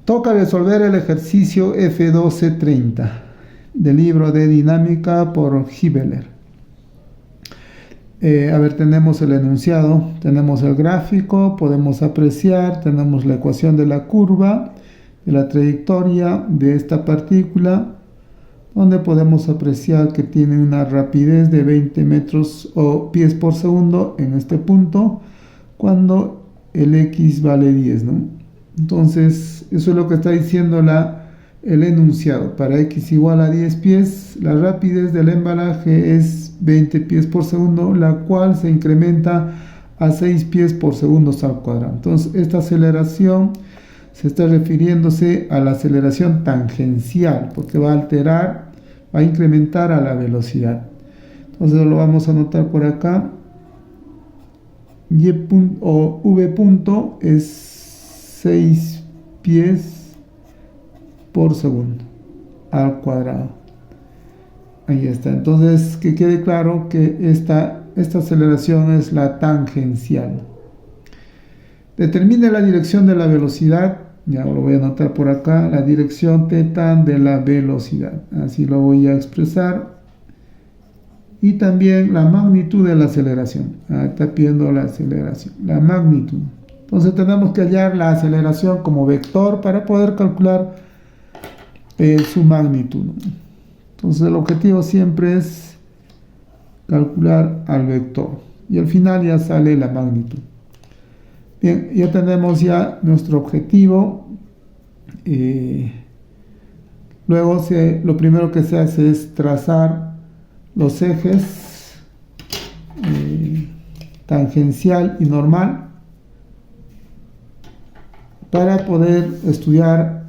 Toca resolver el ejercicio F1230 del libro de dinámica por Hibeler. Tenemos el enunciado, tenemos el gráfico, podemos apreciar, tenemos la ecuación de la curva, de la trayectoria de esta partícula, donde podemos apreciar que tiene una rapidez de 20 metros o pies por segundo en este punto, cuando el x vale 10, ¿no? Entonces, eso es lo que está diciendo el enunciado. Para x igual a 10 pies, la rapidez del embalaje es 20 pies por segundo, la cual se incrementa a 6 pies por segundo al cuadrado. Entonces, esta aceleración se está refiriéndose a la aceleración tangencial, porque va a incrementar a la velocidad. Entonces, lo vamos a anotar por acá. V punto es 6 pies por segundo al cuadrado. Ahí está. Entonces, que quede claro que esta aceleración es la tangencial. Determine la dirección de la velocidad. Ya lo voy a anotar por acá. La dirección θ de la velocidad. Así lo voy a expresar. Y también la magnitud de la aceleración. Está pidiendo la aceleración. La magnitud. Entonces tenemos que hallar la aceleración como vector para poder calcular su magnitud. Entonces el objetivo siempre es calcular al vector. Y al final ya sale la magnitud. Bien, ya tenemos ya nuestro objetivo. Luego lo primero que se hace es trazar los ejes tangencial y normal, para poder estudiar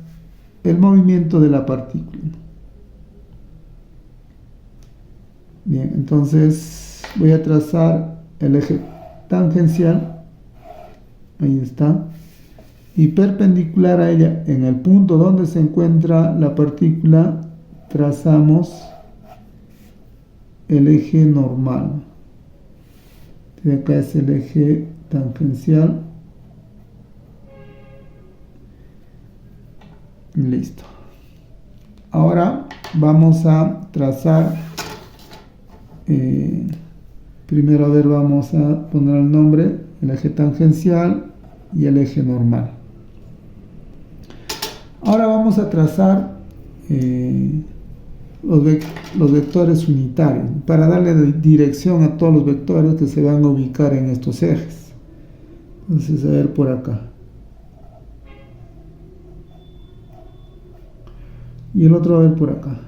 el movimiento de la partícula. Bien, entonces voy a trazar el eje tangencial, ahí está, y perpendicular a ella, en el punto donde se encuentra la partícula, trazamos el eje normal. De acá es el eje tangencial. Listo. Ahora vamos a trazar, primero vamos a poner el nombre, el eje tangencial y el eje normal. Ahora vamos a trazar los vectores unitarios, para darle dirección a todos los vectores que se van a ubicar en estos ejes. Entonces, a ver por acá. Y el otro a ver por acá.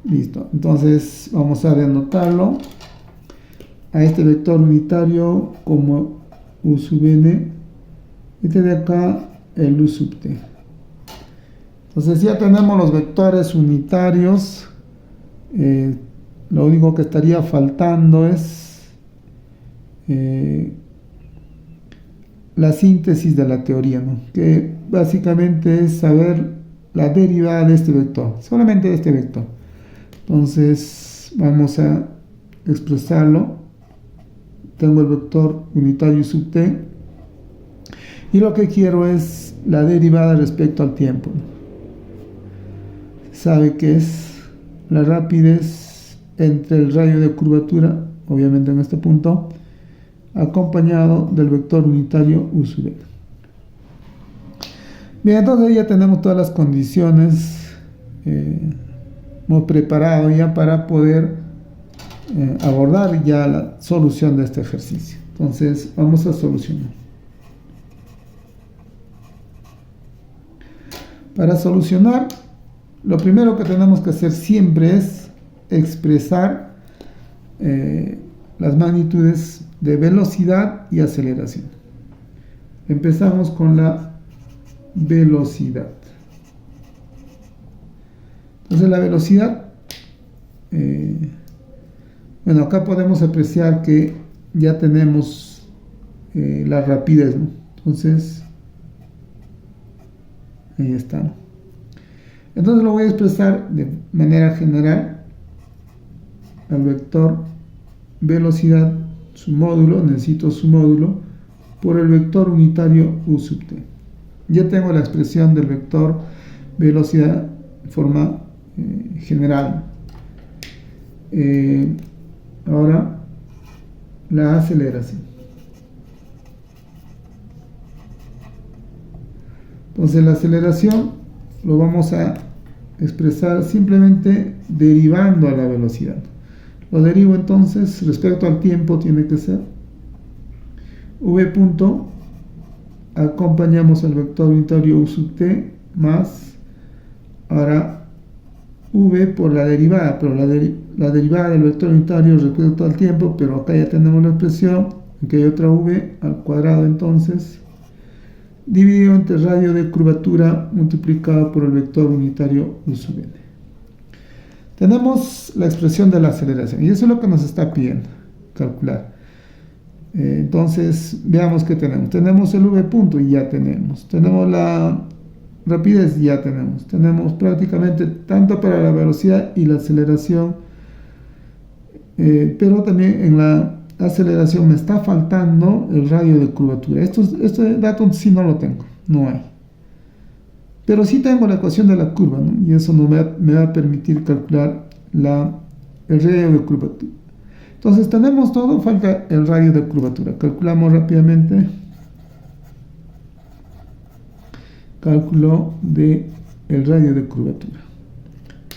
Listo. Entonces vamos a denotarlo a este vector unitario como U sub n. Este de acá el U sub t. Entonces ya tenemos los vectores unitarios. Lo único que estaría faltando es la síntesis de la teoría, ¿no? Que básicamente es saber la derivada de este vector, solamente de este vector. Entonces vamos a expresarlo. Tengo el vector unitario sub t y lo que quiero es la derivada respecto al tiempo. Sabe que es la rapidez entre el radio de curvatura, obviamente en este punto, acompañado del vector unitario U sub n. Bien, entonces ya tenemos todas las condiciones, hemos preparado ya para poder abordar ya la solución de este ejercicio. Entonces vamos a solucionar. Para solucionar, lo primero que tenemos que hacer siempre es expresar las magnitudes de velocidad y aceleración. Empezamos con la velocidad. Entonces la velocidad, bueno, acá podemos apreciar que ya tenemos la rapidez, ¿no? Entonces, ahí está. Entonces lo voy a expresar de manera general al vector velocidad, su módulo, necesito su módulo, por el vector unitario u sub t. Ya tengo la expresión del vector velocidad de forma general. Ahora la aceleración. Entonces la aceleración lo vamos a expresar simplemente derivando a la velocidad. Lo derivo entonces respecto al tiempo, tiene que ser v punto, acompañamos el vector unitario u sub t más, ahora v por la derivada, pero la derivada del vector unitario respecto al tiempo, pero acá ya tenemos la expresión, que hay otra v al cuadrado entonces, dividido entre radio de curvatura multiplicado por el vector unitario u sub n. Tenemos la expresión de la aceleración, y eso es lo que nos está pidiendo, calcular. Entonces, veamos qué tenemos. Tenemos el v punto y ya tenemos. Tenemos la rapidez y ya tenemos. Tenemos prácticamente tanto para la velocidad y la aceleración, pero también en la aceleración me está faltando el radio de curvatura. Este dato sí no lo tengo, no hay. Pero sí tengo la ecuación de la curva, ¿no? Y eso me va a permitir calcular el radio de curvatura. Entonces tenemos todo, falta el radio de curvatura. Calculamos rápidamente. Cálculo del radio de curvatura.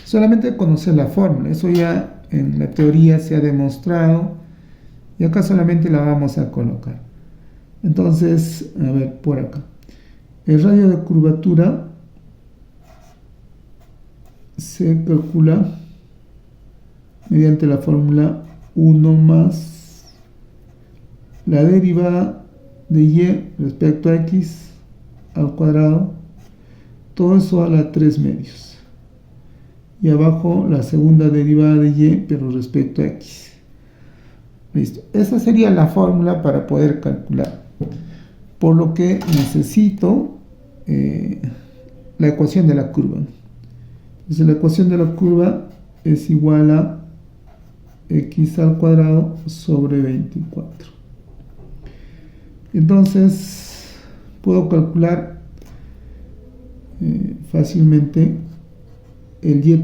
Solamente conocer la fórmula, eso ya en la teoría se ha demostrado y acá solamente la vamos a colocar. Entonces, a ver, por acá. El radio de curvatura se calcula mediante la fórmula 1 más la derivada de y respecto a x al cuadrado, todo eso a la 3 medios, y abajo la segunda derivada de y pero respecto a x. Listo, esa sería la fórmula para poder calcular, por lo que necesito la ecuación de la curva. Entonces la ecuación de la curva es igual a x al cuadrado sobre 24. Entonces puedo calcular fácilmente el y'.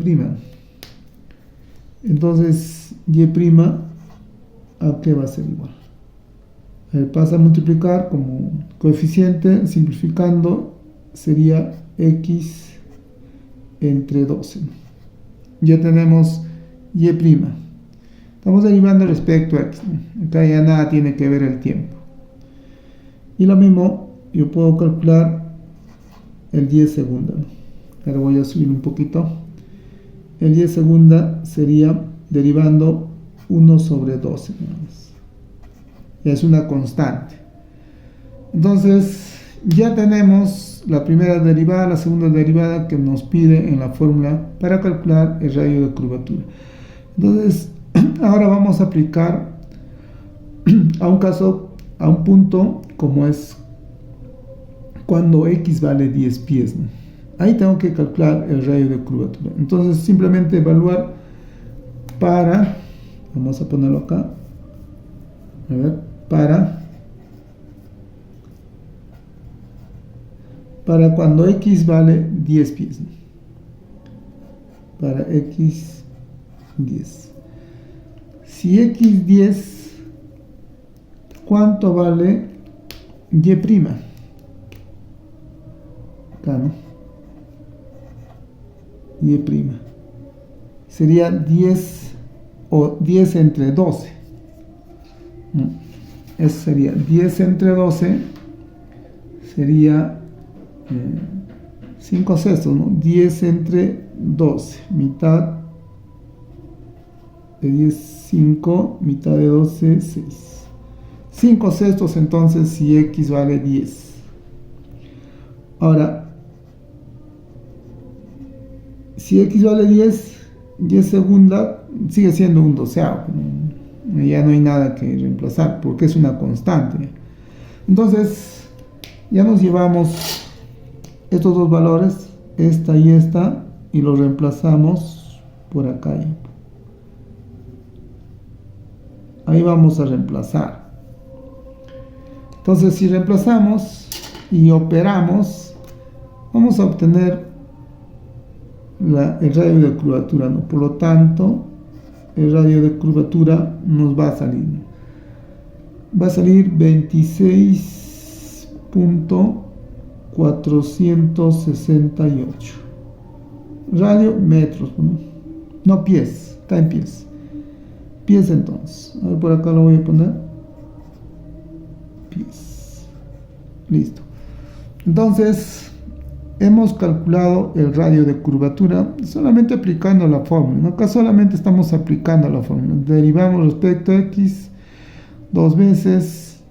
Entonces y' a qué va a ser igual. Pasa a multiplicar como coeficiente, simplificando sería x entre 12. Ya tenemos y'. Estamos derivando respecto a x, ¿no? Acá ya nada tiene que ver el tiempo. Y lo mismo, yo puedo calcular el y segunda, ¿no? Ahora voy a subir un poquito. El y segunda sería derivando 1 sobre 12. Ya es una constante. Entonces, ya tenemos la primera derivada, la segunda derivada que nos pide en la fórmula para calcular el radio de curvatura. Entonces, ahora vamos a aplicar a un caso, a un punto como es cuando x vale 10 pies, ¿no? Ahí tengo que calcular el radio de curvatura. Entonces simplemente evaluar para, vamos a ponerlo acá, a ver, para cuando x vale 10 pies, ¿no? Para x 10. Si x 10, ¿cuánto vale y'? Acá, ¿no? Y' sería 10 o 10 entre 12. Eso sería 10 entre 12, sería 5 sextos, ¿no? 10 entre 12, mitad de 10, 5, mitad de 12, 6. 5 sextos entonces si x vale 10. Ahora, si x vale 10, y segunda sigue siendo un doceavo. Ya no hay nada que reemplazar porque es una constante. Entonces, ya nos llevamos estos dos valores, esta y los reemplazamos por acá. Ahí vamos a reemplazar. Entonces, si reemplazamos y operamos, vamos a obtener el radio de curvatura, ¿no? Por lo tanto, el radio de curvatura nos va a salir, ¿no? Va a salir 26.468 radio metros, no pies, está en pies. Pies entonces, a ver, por acá lo voy a poner, pies, listo. Entonces hemos calculado el radio de curvatura solamente aplicando la fórmula, ¿no? Acá solamente estamos aplicando la fórmula, derivamos respecto a x dos veces,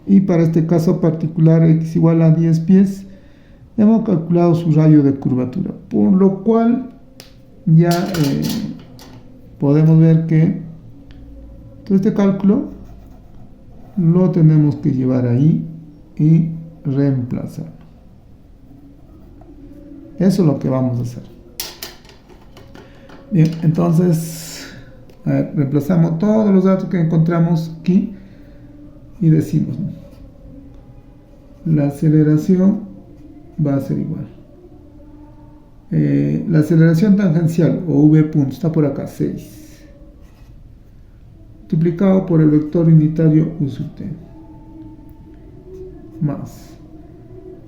y para este caso particular x igual a 10 pies, hemos calculado su radio de curvatura, por lo cual ya podemos ver que todo este cálculo lo tenemos que llevar ahí y reemplazar. Eso es lo que vamos a hacer. Bien, entonces reemplazamos todos los datos que encontramos aquí y decimos, ¿no? La aceleración va a ser igual. La aceleración tangencial o v punto está por acá, 6. Multiplicado por el vector unitario u sub t. Más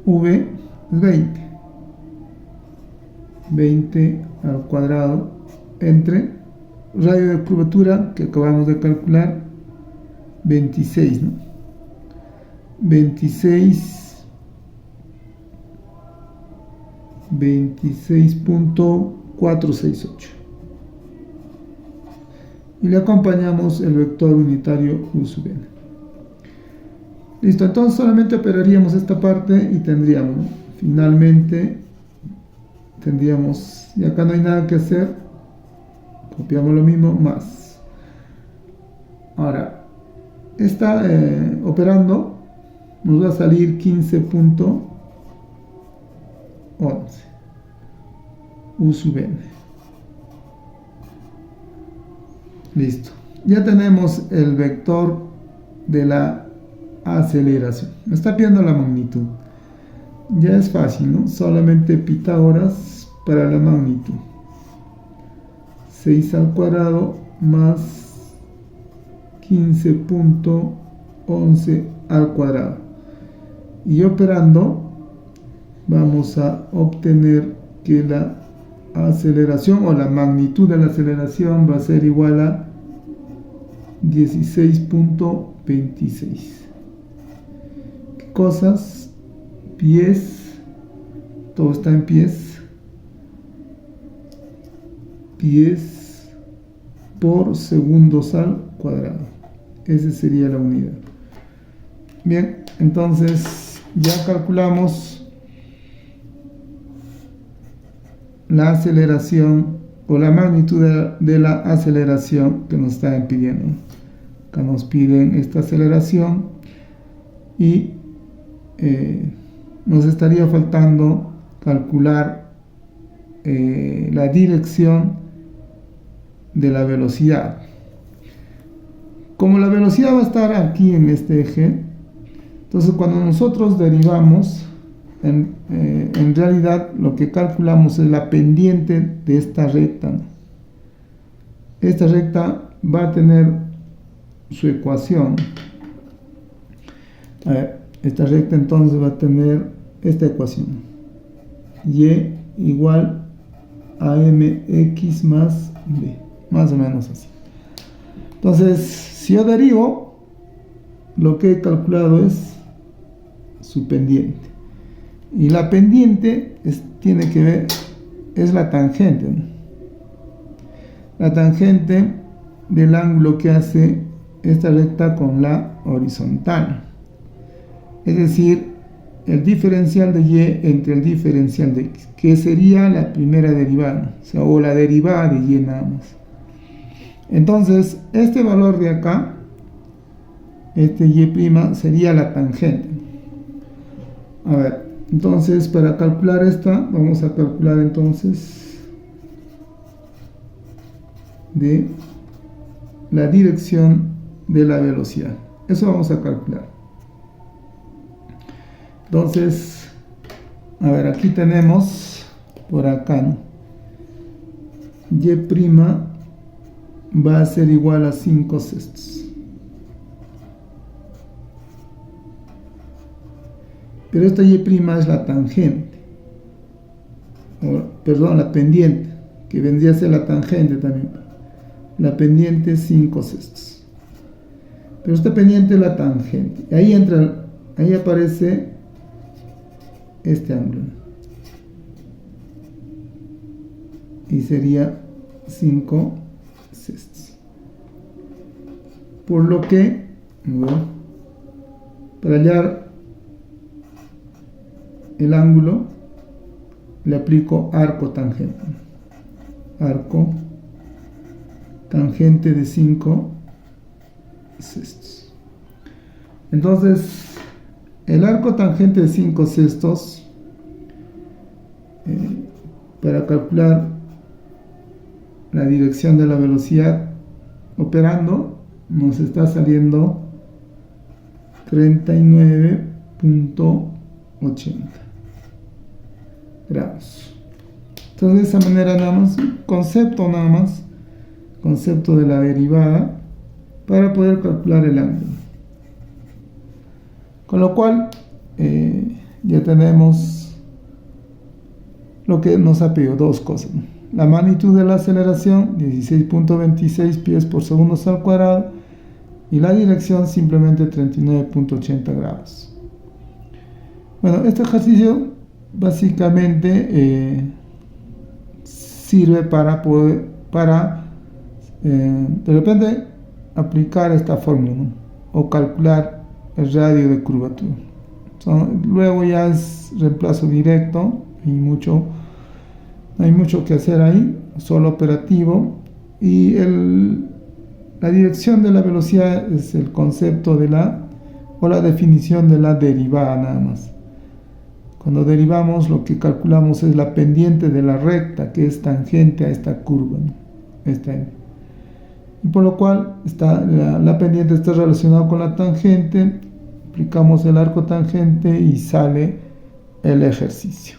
v es 20. 20 al cuadrado entre radio de curvatura que acabamos de calcular, 26, ¿no? 26.468 y le acompañamos el vector unitario u sub n. Listo, entonces solamente operaríamos esta parte y tendríamos, ¿no? Finalmente tendríamos, y acá no hay nada que hacer, copiamos lo mismo, más. Ahora, está operando, nos va a salir 15.11 u sub n. Listo, ya tenemos el vector de la aceleración. Me está pidiendo la magnitud. Ya es fácil, ¿no? Solamente Pitágoras para la magnitud. 6 al cuadrado más 15.11 al cuadrado. Y operando vamos a obtener que la aceleración o la magnitud de la aceleración va a ser igual a 16.26. ¿Qué cosas? Pies, todo está en pies, pies por segundos al cuadrado. Esa sería la unidad. Bien, entonces ya calculamos la aceleración o la magnitud de la aceleración que nos está pidiendo. Acá nos piden esta aceleración y nos estaría faltando calcular la dirección de la velocidad. Como la velocidad va a estar aquí en este eje, entonces cuando nosotros derivamos, en realidad lo que calculamos es la pendiente de esta recta, ¿no? Esta recta va a tener su ecuación. A ver, esta recta entonces va a tener esta ecuación: y igual a mx más b, más o menos así. Entonces, si yo derivo, lo que he calculado es su pendiente. Y la pendiente tiene que ver, es la tangente, ¿no? La tangente del ángulo que hace esta recta con la horizontal. Es decir, el diferencial de y entre el diferencial de x, que sería la primera derivada, o la derivada de y nada más. Entonces, este valor de acá, este y' sería la tangente. A ver, entonces para calcular esta, vamos a calcular entonces de la dirección de la velocidad. Eso vamos a calcular. Entonces, a ver, aquí tenemos por acá, ¿no? Y' va a ser igual a 5/6. Pero esta y' es la tangente, perdón, la pendiente, que vendría a ser la tangente también. La pendiente es 5/6. Pero esta pendiente es la tangente. Ahí aparece este ángulo. Y sería 5/6. Por lo que, bueno, para hallar el ángulo, le aplico arco tangente. Arco tangente de 5/6. Entonces, el arco tangente de 5/6, para calcular la dirección de la velocidad operando, nos está saliendo 39.80 grados. Entonces, de esa manera, nada más, concepto de la derivada para poder calcular el ángulo. Con lo cual, ya tenemos lo que nos ha pedido, dos cosas, ¿no? La magnitud de la aceleración, 16.26 pies por segundo al cuadrado, y la dirección simplemente 39.80 grados. Bueno, este ejercicio básicamente sirve para poder, de repente, aplicar esta fórmula, ¿no? O calcular el radio de curvatura. Luego ya es reemplazo directo y no hay mucho que hacer ahí, solo operativo. Y la dirección de la velocidad es el concepto de la definición de la derivada nada más. Cuando derivamos, lo que calculamos es la pendiente de la recta que es tangente a esta curva, ¿no? Y por lo cual la pendiente está relacionada con la tangente, aplicamos el arco tangente y sale el ejercicio.